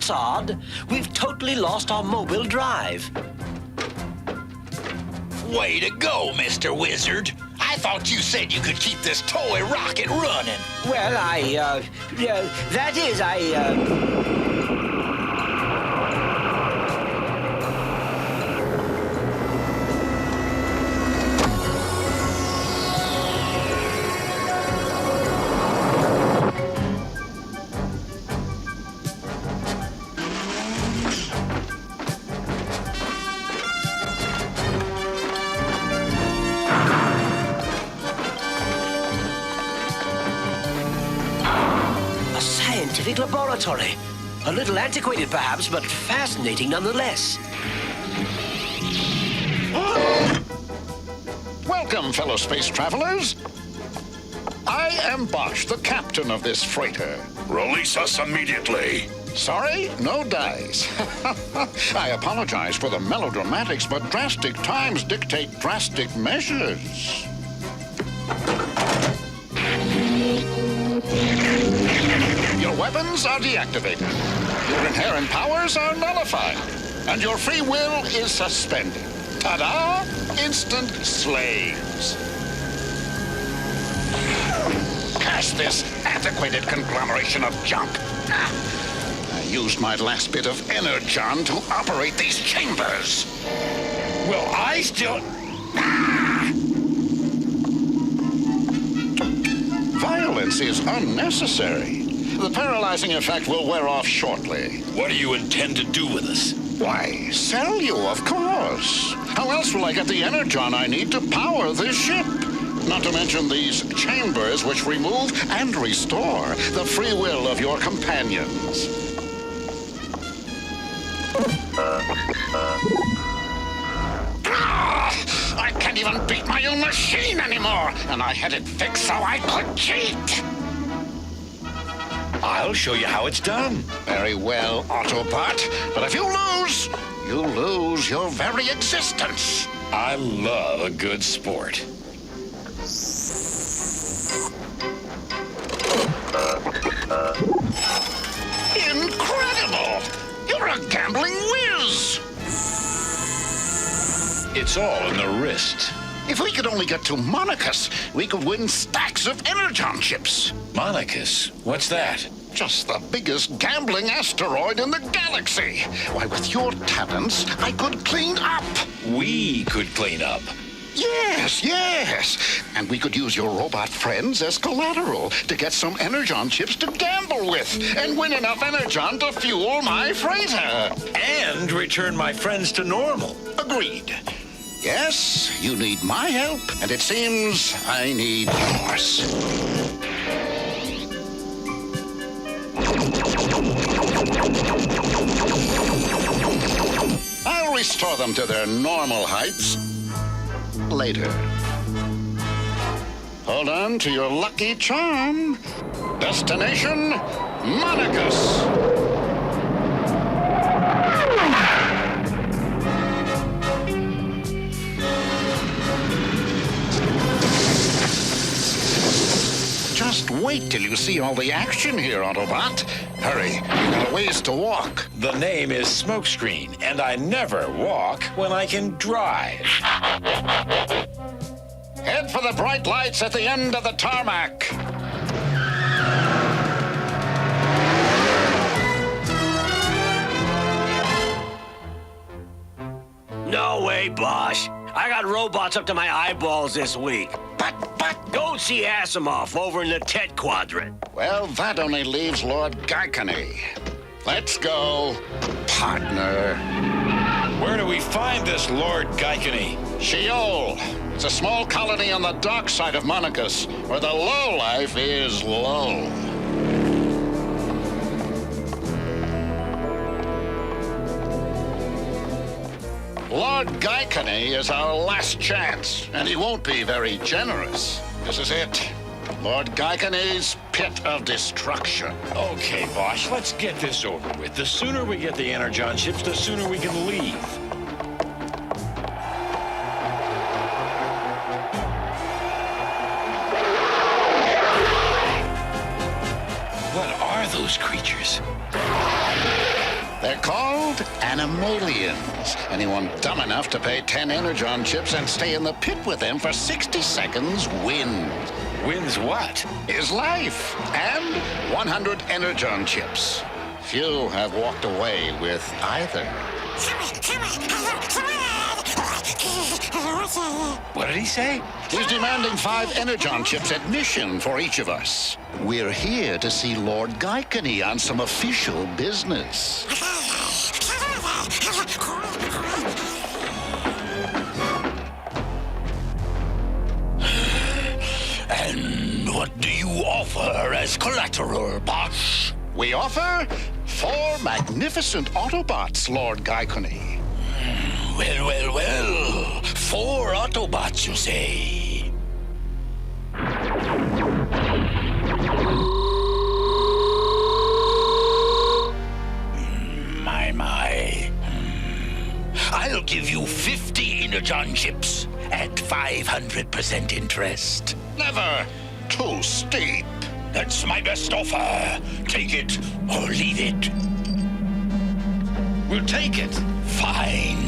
facade, we've totally lost our mobile drive. Way to go, Mr. Wizard. I thought you said you could keep this toy rocket running. Well, that is, a scientific laboratory. A little antiquated, perhaps, but fascinating nonetheless. Welcome, fellow space travelers. I am Bosch, the captain of this freighter. Release us immediately. Sorry, no dice. I apologize for the melodramatics, but drastic times dictate drastic measures. Your weapons are deactivated. Your inherent powers are nullified. And your free will is suspended. Ta-da! Instant slaves. Curse this antiquated conglomeration of junk. I used my last bit of energon to operate these chambers. Will I still... Violence is unnecessary. The paralyzing effect will wear off shortly. What do you intend to do with us? Why, sell you, of course. How else will I get the energon I need to power this ship? Not to mention these chambers which remove and restore the free will of your companions. I can't even beat my own machine anymore, and I had it fixed so I could cheat. I'll show you how it's done. Very well, Autobot. But if you lose your very existence. I love a good sport. Incredible! You're a gambling whiz! It's all in the wrist. If we could only get to Monachus, we could win stacks of energon chips. Monachus? What's that? Just the biggest gambling asteroid in the galaxy. Why, with your talents, I could clean up. We could clean up. Yes. And we could use your robot friends as collateral to get some energon chips to gamble with and win enough energon to fuel my freighter. And return my friends to normal. Agreed. Yes, you need my help, and it seems I need yours. I'll restore them to their normal heights later. Hold on to your lucky charm. Destination, Monachus. Just wait till you see all the action here, Autobot. Hurry, you've got a ways to walk. The name is Smokescreen, and I never walk when I can drive. Head for the bright lights at the end of the tarmac. No way, Bosch. I got robots up to my eyeballs this week. But, Go see Asimov over in the Tet Quadrant. well, that only leaves Lord Gaikani. Let's go, partner. Where do we find this Lord Gaikani? Sheol. It's a small colony on the dark side of Monachus, where the low life is low. Lord Gaikani is our last chance, and he won't be very generous. This is it. Lord Gaikani's pit of destruction. Okay, Bosch, let's get this over with. The sooner we get the energon chips, the sooner we can leave. What are those creatures? They're called Animalians. Anyone dumb enough to pay 10 Energon chips and stay in the pit with them for 60 seconds wins. Wins what? His life and 100 Energon chips. Few have walked away with either. What did he say? He's demanding 5 Energon chips admission for each of us. We're here to see Lord Gaikani on some official business. And what do you offer as collateral, boss? We offer 4 magnificent Autobots, Lord Gaikani. Well. 4 Autobots, you say? My. I'll give you 50 Energon chips at 500% interest. Never too steep. That's my best offer. Take it or leave it. We'll take it. Fine.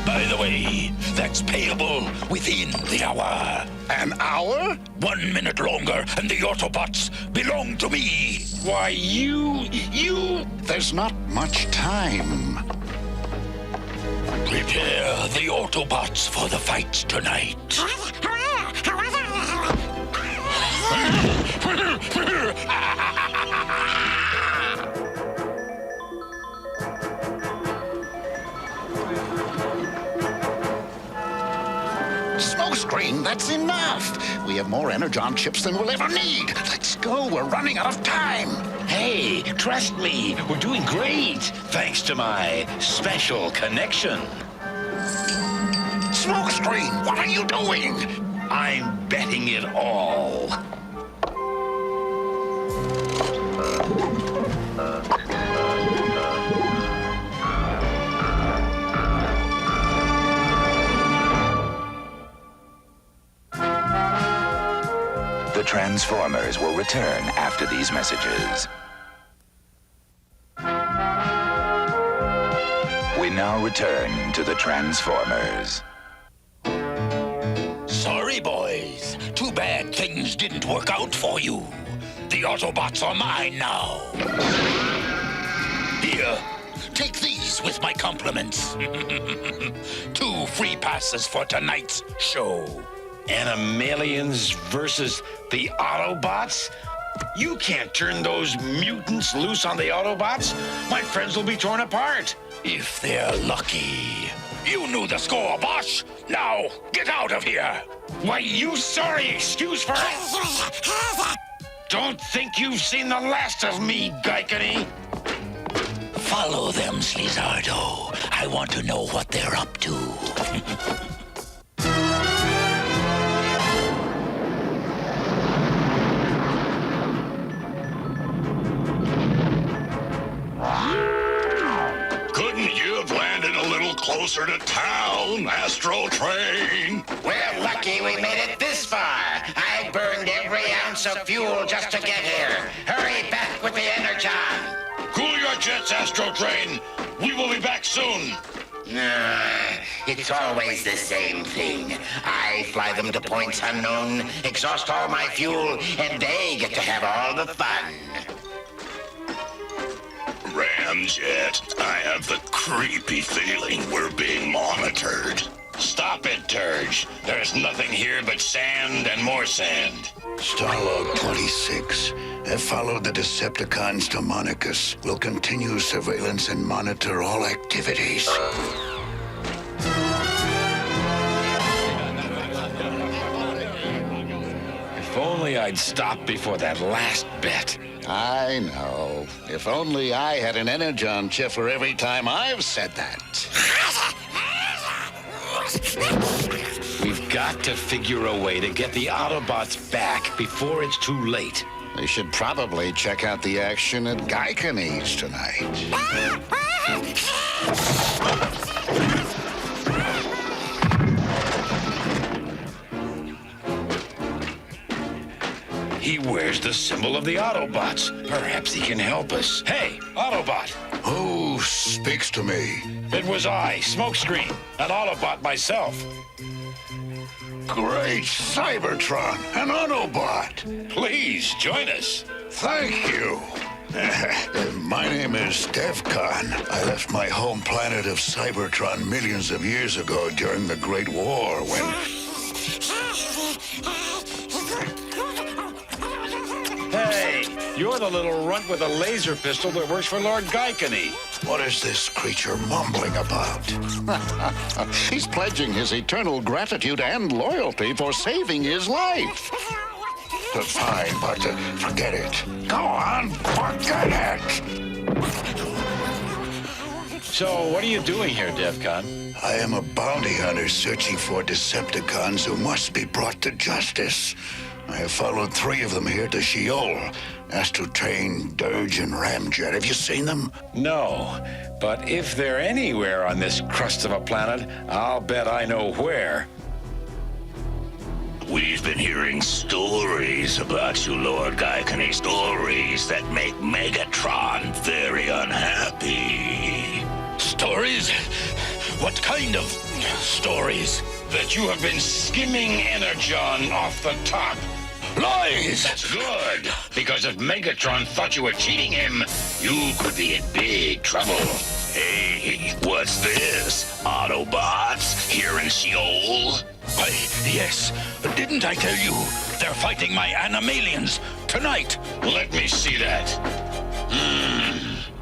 By the way, that's payable within the hour. An hour? 1 minute longer, and the Autobots belong to me. Why, you... There's not much time. Prepare the Autobots for the fight tonight. Smokescreen, that's enough. We have more Energon chips than we'll ever need. Let's go, we're running out of time. Hey, trust me, we're doing great. Thanks to my special connection. Smokescreen, what are you doing? I'm betting it all. The Transformers will return after these messages. We now return to the Transformers. Sorry, boys. Too bad things didn't work out for you. The Autobots are mine now. Here, take these with my compliments. 2 free passes for tonight's show. Animalians versus the Autobots? You can't turn those mutants loose on the Autobots. My friends will be torn apart. If they're lucky. You knew the score, boss. Now, get out of here. Why, you sorry excuse for... Don't think you've seen the last of me, Gaikani. Follow them, Slizardo. I want to know what they're up to. Couldn't you have landed a little closer to town, Astro Train? We're lucky we made it this far. I burned every ounce of fuel just to get here. Hurry back with the Energon. Cool your jets, Astro Train. We will be back soon. It's always the same thing. I fly them to points unknown, exhaust all my fuel, and they get to have all the fun. Ramjet, I have the creepy feeling we're being monitored. Stop it, Turge. There's nothing here but sand and more sand. Starlog 26. Have followed the Decepticons to Monicus. Will continue surveillance and monitor all activities. If only I'd stopped before that last bet. I know. If only I had an Energon chip for every time I've said that. We've got to figure a way to get the Autobots back before it's too late. We should probably check out the action at Gaikani's tonight. He wears the symbol of the Autobots. Perhaps he can help us. Hey, Autobot, Who speaks to me? It was I, Smokescreen, an Autobot myself. Great Cybertron, an Autobot. Please join us. Thank you. My name is Devcon. I left my home planet of Cybertron millions of years ago during the Great War when... Hey, you're the little runt with a laser pistol that works for Lord Gaikani. What is this creature mumbling about? He's pledging his eternal gratitude and loyalty for saving his life. Fine, but forget it. Go on, forget it! So, what are you doing here, Devcon? I am a bounty hunter searching for Decepticons who must be brought to justice. I have followed 3 of them here to Sheol. Astro Train, Dirge, and Ramjet. Have you seen them? No, but if they're anywhere on this crust of a planet, I'll bet I know where. We've been hearing stories about you, Lord Gaikani. Stories that make Megatron very unhappy. Stories? What kind of stories? That you have been skimming Energon off the top. Lies! That's good, because if Megatron thought you were cheating him, You could be in big trouble. Hey, what's this? Autobots here in Sheol? Why, yes. Didn't I tell you? They're fighting my Animalians tonight. let me see that.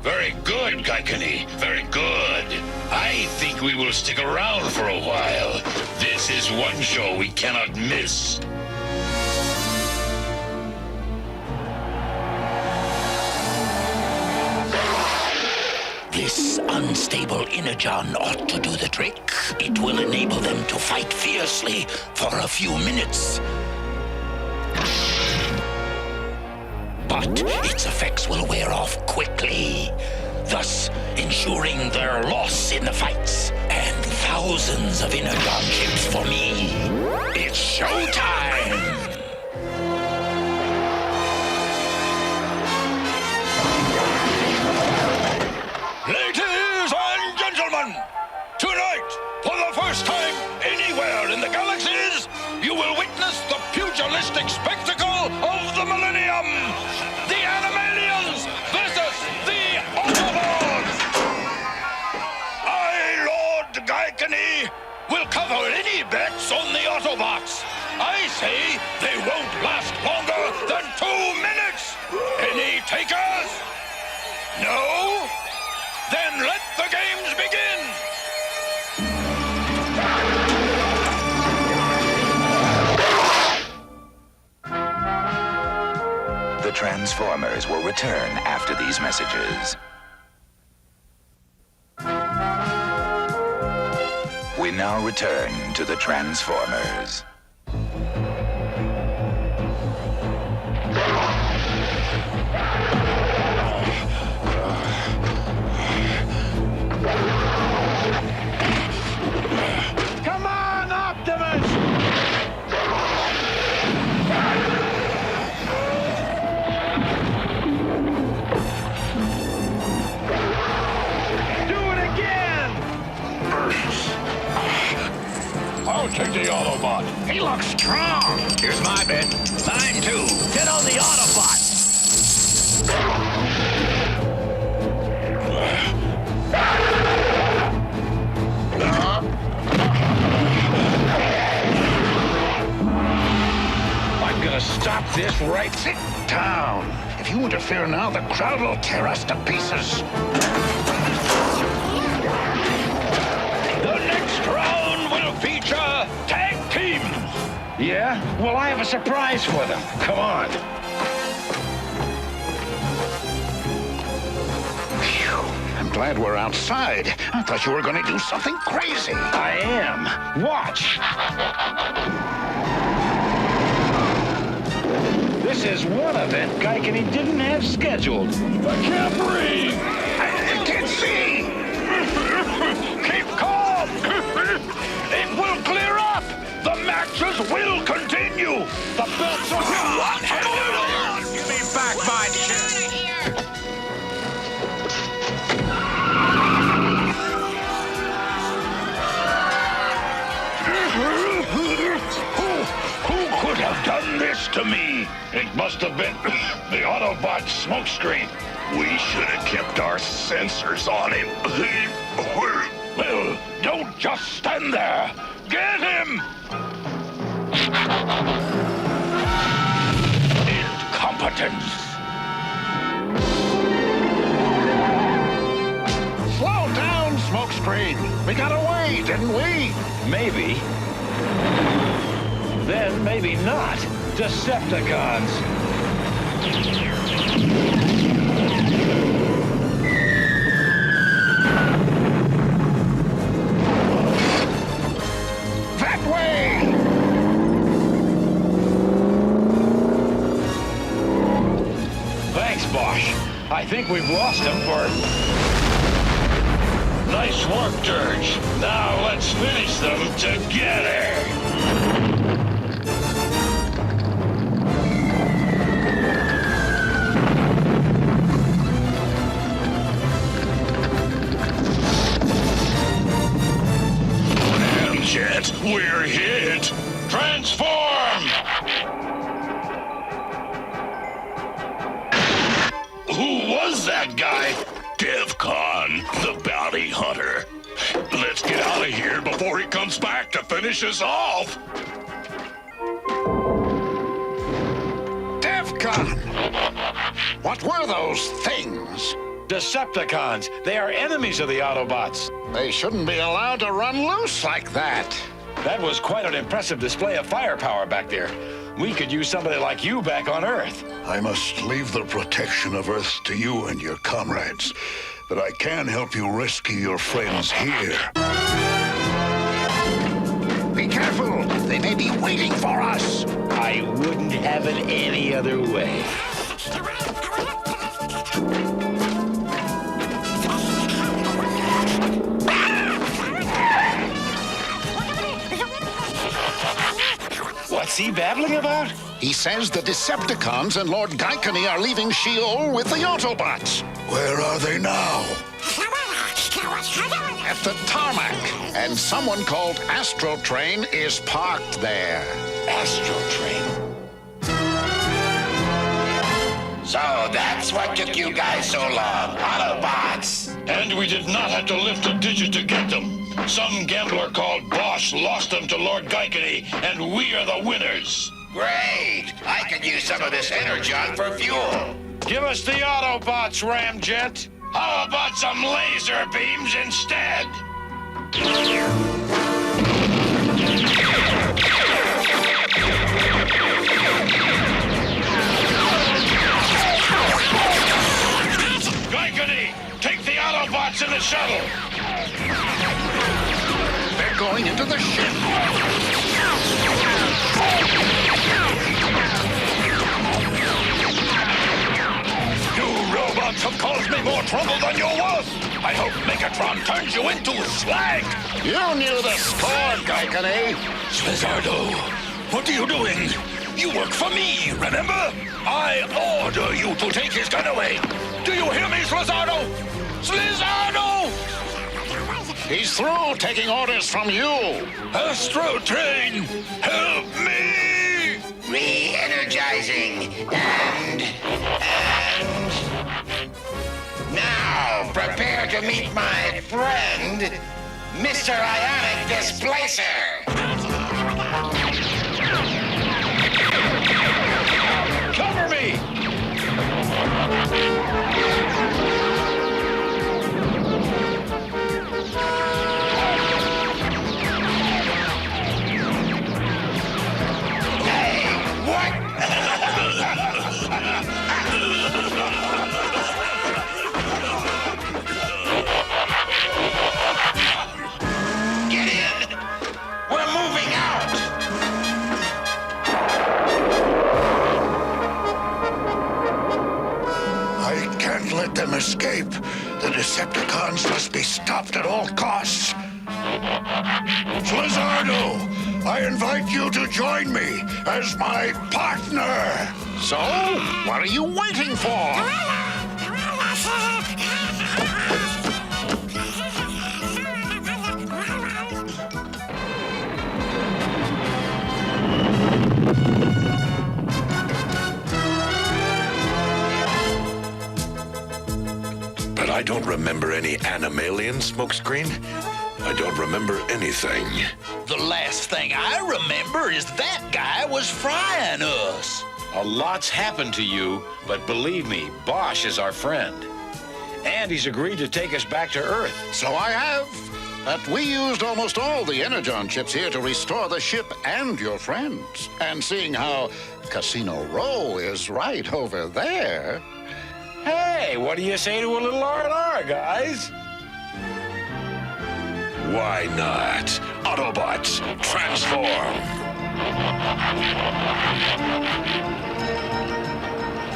Very good, Gaikani. Very good. I think we will stick around for a while. This is one show we cannot miss. This unstable Energon ought to do the trick. It will enable them to fight fiercely for a few minutes. But its effects will wear off quickly, thus ensuring their loss in the fights and thousands of Energon chips for me. It's showtime! Ladies and gentlemen, tonight, for the first time anywhere in the galaxies, you will witness the pugilistic spectacle of the Millennium! The Animalians versus the Autobots! I, Lord Gaikani, will cover any bets on the Autobots. I say they won't last longer than 2 minutes! Any takers? No? Then let the games begin! The Transformers will return after these messages. We now return to the Transformers. Come on, Optimus! Do it again! I'll take the Autobot. He looks strong! Here's my bet. Mine too. Get on the Autobot! I'm gonna stop this right. Sit down. If you interfere now, the crowd will tear us to pieces. The next round will feature tag teams. Yeah? Well, I have a surprise for them. Come on. I'm glad we're outside. I thought you were going to do something crazy. I am. Watch. This is one event Gaikani didn't have scheduled. I can't breathe. I can't see. Keep calm. It will clear up. The matches will continue. The belts are Give me back my chip. to me. It must have been the Autobot smokescreen. We should have kept our sensors on him. Well, don't just stand there. Get him! Incompetence. Slow down, Smokescreen. We got away, didn't we? Maybe. Then maybe not. Decepticons. That way! Thanks, Bosch. I think we've lost him for... Nice work, Dirge. Now let's finish them together. Ramjet, we're hit. Transform! Who was that guy? Devcon, the bounty hunter. Let's get out of here before he comes back to finish us off. Devcon! What were those things? Decepticons. They are enemies of the Autobots. They shouldn't be allowed to run loose like that. That was quite an impressive display of firepower back there. We could use somebody like you back on Earth. I must leave the protection of Earth to you and your comrades, but I can help you rescue your friends here. Be careful! They may be waiting for us! I wouldn't have it any other way. What's he babbling about? He says the Decepticons and Lord Gaikani are leaving Sheol with the Autobots. Where are they now? At the tarmac. And someone called Astro Train is parked there. Astro Train. So that's what took you guys so long, Autobots. And we did not have to lift a digit to get them. Some gambler called Bosch lost them to Lord Gaikani, and we are the winners. Great. I could use some of this energon for fuel. Give us the Autobots, Ramjet. How about some laser beams instead? Gaikani, take the Autobots in the shuttle. They're going into the ship. You robots have caused me more trouble than you're worth. I hope Megatron turns you into slag. You knew the score, Gaikani. Slizardo, what are you doing? You work for me, remember? I order you to take his gun away. Do you hear me, Slizardo? Slizardo! He's through taking orders from you. Astro Train, help me! Re-energizing. And... Now, prepare to meet my friend, Mr. Ionic Displacer. Cover me! Get in! We're moving out! I can't let them escape. The Decepticons must be stopped at all costs. Slizardo, I invite you to join me as my partner. So, what are you waiting for? don't remember any Animalian, Smokescreen. I don't remember anything. The last thing I remember is that guy was frying us. A lot's happened to you, but believe me, Bosch is our friend. And he's agreed to take us back to Earth. So I have. But we used almost all the Energon chips here to restore the ship and your friends. And seeing how Casino Row is right over there... Hey, what do you say to a little R&R, guys? Why not? Autobots, transform!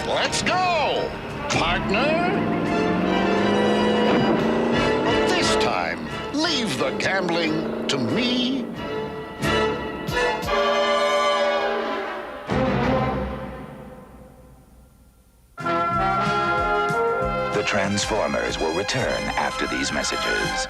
Let's go, partner! But this time, leave the gambling to me. The Transformers will return after these messages.